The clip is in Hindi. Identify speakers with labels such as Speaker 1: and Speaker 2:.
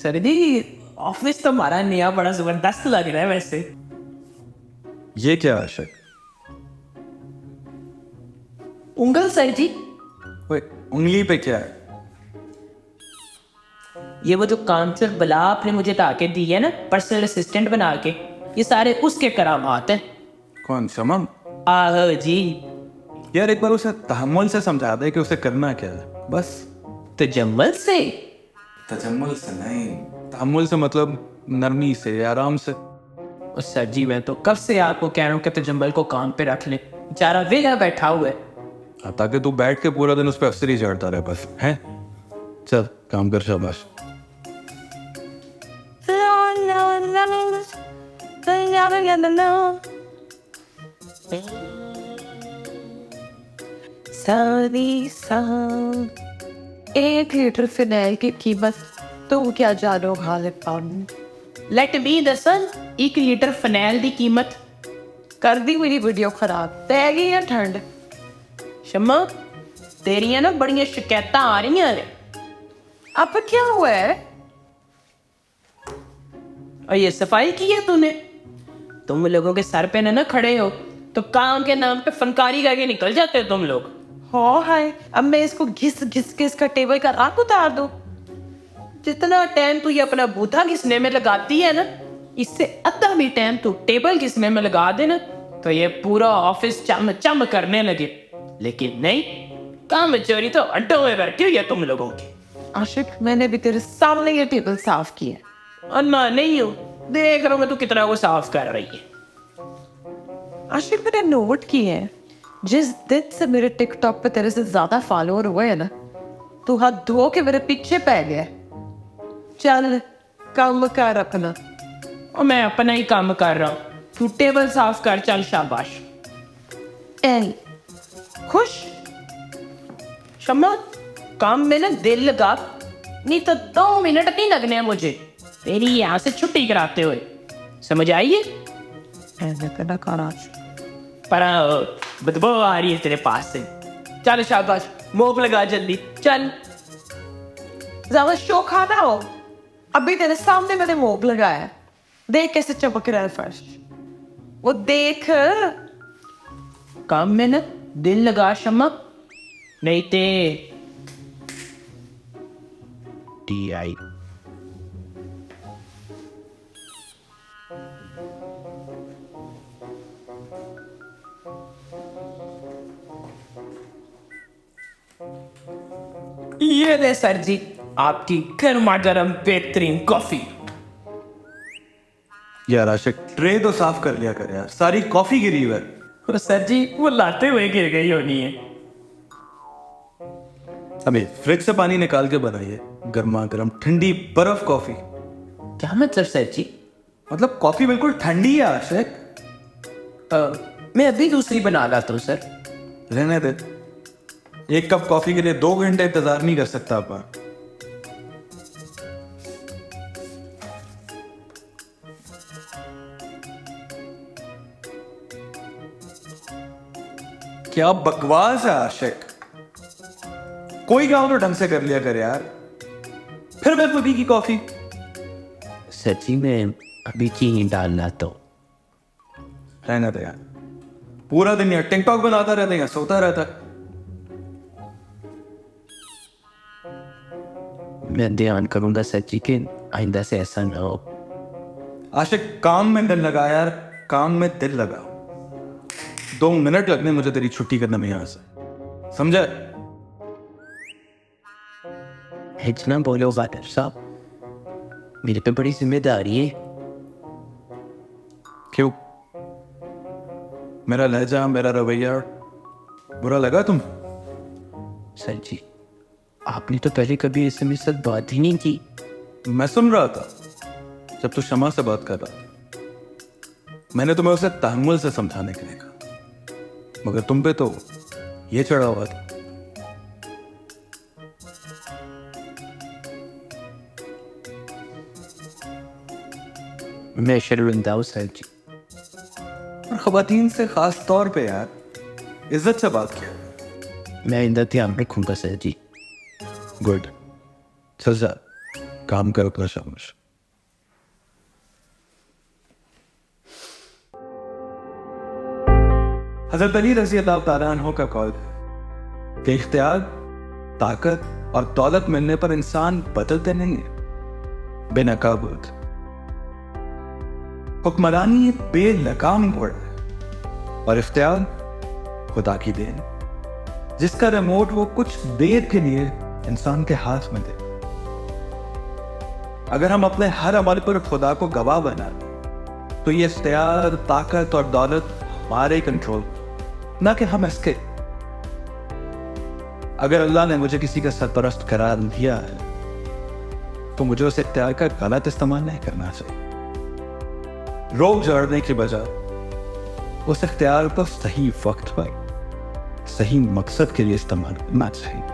Speaker 1: सर जी ऑफिस तो हमारा नया बड़ा जबरदस्त लग रहा है वैसे।
Speaker 2: ये क्या आशिक?
Speaker 1: उंगल सर जी,
Speaker 2: ओए, उंगली पे क्या है?
Speaker 1: ये वो जो कांचर बला आपने मुझे ताके दी है ना पर्सनल असिस्टेंट बना के, ये सारे उसके करामात हैं।
Speaker 2: कौन शमम?
Speaker 1: आहो जी।
Speaker 2: यार एक बार उसे तहम्मुल से समझा दे कि उसे करना क्या है बस।
Speaker 1: तजम्मुल से?
Speaker 2: तजम्मुल से नहीं, तहम्मुल से मतलब नरमी से, आराम से।
Speaker 1: और सर जी मैं तो कब से आपको कह रहा हूँ कि तजम्मुल को काम पे रख ले, बेचारा वेला बैठा हुआ है।
Speaker 2: हाँ, ताकि तू बैठ के पूरा दिन उस पर अफसरी चढ़ता रहे बस, हैं? चल काम कर, शाबाश।
Speaker 3: एक लीटर फिनाइल की कीमत तुम क्या जानो गालिब पानी।
Speaker 1: लेट मी दसन 1 लीटर फनैल दी कीमत।
Speaker 3: कर दी मेरी वीडियो खराब, पै गई है ठंड।
Speaker 1: शम्मा तेरियां ना बड़ियां शिकायतां आ रही ने।
Speaker 3: अब क्या हुआ है?
Speaker 1: और ये सफाई की है तूने? तुम लोगों के सर पे ना खड़े हो तो काम के नाम पे फनकारी करके निकल जाते हो तुम लोग।
Speaker 3: हो हाय, अब मैं इसको घिस घिस के इसका टेबल का राख उतार दूं।
Speaker 1: जितना टाइम तू ये अपना बूथा घिसने में लगाती है ना, इससे आधा भी टाइम तू टेबल घिसने में लगा देना तो ये पूरा ऑफिस चम चम करने लगे। लेकिन नहीं, काम चोरी तो अड्डों में बैठी हुई है तुम लोगों की।
Speaker 3: आशिक, मैंने भी तेरे सामने ये टेबल साफ किया।
Speaker 1: अन्ना नहीं हूँ, देख रहा हूँ मैं तू कितना वो साफ कर रही है।
Speaker 3: आशिक, मैंने नोट किया है जिस दिन से मेरे टिकटॉक पे तेरे से ज्यादा फॉलोअर हुए हैं ना, तू हाथ धो के मेरे पीछे पै गया। चल काम कर अपना।
Speaker 1: और मैं अपना ही काम कर रहा हूँ, तू टेबल साफ कर। चल शाबाश।
Speaker 3: ए
Speaker 1: खुश? शम्मा काम में ना दिल लगा, नहीं तो 2 मिनट नहीं लगने हैं मुझे तेरी यहाँ से छुट्टी कराते हुए। समझ आइए? पर बदबू आ रही है तेरे पास से। चल शाबाश, मोप लगा जल्दी चल।
Speaker 3: ज्यादा शो खाना हो, अभी तेरे सामने मैंने मोब लगाया, देख कैसे चमक रहा है फर्श। वो देख।
Speaker 1: काम में ना दिल लगा शम्मा, नहीं ते DI। ये ले सर जी आपकी गर्मा गर्म बेहतरीन कॉफी।
Speaker 2: यार आशिक, ट्रे तो साफ कर लिया कर यार, सारी कॉफी गिरी हुई है।
Speaker 1: और सर जी वो लाते हुए गिर गई होनी है।
Speaker 2: अबे फ्रिज से पानी निकाल के बनाइए गर्मा गर्म ठंडी बर्फ कॉफी।
Speaker 1: क्या मतलब सर जी?
Speaker 2: मतलब कॉफी बिल्कुल ठंडी है आशिक।
Speaker 1: मैं अभी दूसरी बना लाता हूँ सर।
Speaker 2: रहने दे, 1 कप कॉफी के लिए 2 घंटे इंतजार नहीं कर सकता आपा। क्या बकवास है आशिक, कोई काम तो ढंग से कर लिया कर यार। फिर मैं पी की कॉफी।
Speaker 1: सर जी मैं अभी चीनी डाल लाता हूँ।
Speaker 2: रहने दे यार, पूरा दिन यार टिकटॉक बनाता रहता है या सोता रहता है।
Speaker 1: मैं ध्यान करूंगा सर जी कि आइंदा से ऐसा ना हो।
Speaker 2: आशिक काम में दिल लगा यार, काम में दिल लगा। 2 मिनट लगने मुझे तेरी छुट्टी करने में यहां से, समझा?
Speaker 1: इतना बोलो वाटर साहब, मेरे पे बड़ी जिम्मेदारी है।
Speaker 2: क्यों? मेरा लहजा, मेरा रवैया बुरा लगा तुम?
Speaker 1: सर जी आपने तो पहले कभी ऐसे मेरे साथ बात ही नहीं की।
Speaker 2: मैं सुन रहा था जब तू शमा से बात कर रहा था। मैंने तुम्हें उसे तहम्मुल से समझाने के लिए कहा, मगर तुम पे तो ये चढ़ा हुआ था।
Speaker 1: मैं शर्मिंदा हूँ सर जी।
Speaker 2: और खवातीन से खास तौर पे यार इज्जत से बात किया।
Speaker 1: मैं आइंदा ध्यान रखूंगा सर जी।
Speaker 2: गुड, चल जा। काम करो अपना शाबाश। हजरत अली रजी अल्लाह तआला अन्हु का कौल है कि इख्तियार, ताकत और दौलत मिलने पर इंसान बदलते नहीं है, बेनकाब होते। हुक्मरानी एक बेलगाम घोड़ा है और इख्तियार खुदा की देन, जिसका रिमोट वो कुछ देर के लिए इंसान के हाथ में दे। अगर हम अपने हर अमल पर खुदा को गवाह बना लें तो ये इख्तियार, ताकत और दौलत हमारे कंट्रोल, ना कि हम इसके। अगर अल्लाह ने मुझे किसी का सरपरस्त करार दिया है तो मुझे उस इख्तियार का गलत इस्तेमाल नहीं करना चाहिए। रोक जड़ने की बजाय उस इख्तियार को सही वक्त पर सही मकसद के लिए इस्तेमाल करना चाहिए।